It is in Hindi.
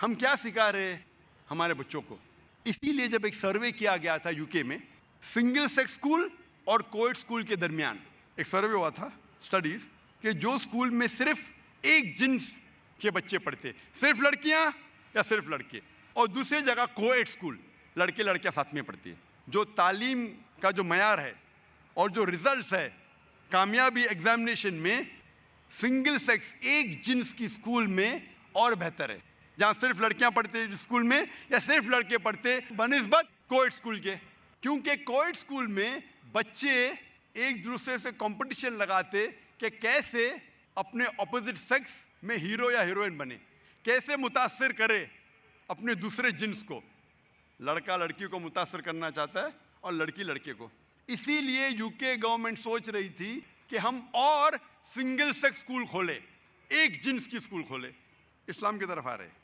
हम क्या सिखा रहे हैं हमारे बच्चों को? इसीलिए जब एक सर्वे किया गया था यूके में, सिंगल सेक्स स्कूल और कोएड स्कूल के दरमियान एक सर्वे हुआ था, स्टडीज, कि जो स्कूल में सिर्फ एक जिन्स के बच्चे पढ़ते, सिर्फ लड़कियां या सिर्फ लड़के, और दूसरी जगह कोएड स्कूल, लड़के लड़कियां साथ में पढ़ती है, जो तालीम का जो मयार है और जो रिजल्ट्स है कामयाबी एग्जामिनेशन में, सिंगल सेक्स एक जिन्स की स्कूल में और बेहतर है। जहां सिर्फ लड़कियां पढ़ते स्कूल में या सिर्फ लड़के पढ़ते बनिस्बत कोएड स्कूल के, क्योंकि कोएड स्कूल में बच्चे एक दूसरे से कंपटीशन लगाते कि कैसे अपने ऑपोजिट सेक्स में हीरो या हीरोइन बने, कैसे मुतासिर करे अपने दूसरे जिन्स को। लड़का लड़की को मुतासिर करना चाहता है और लड़की लड़के को। इसीलिए यूके गवर्नमेंट सोच रही थी कि हम और सिंगल सेक्स स्कूल खोले, एक जिन्स की स्कूल खोले। इस्लाम की तरफ आ रहे हैं।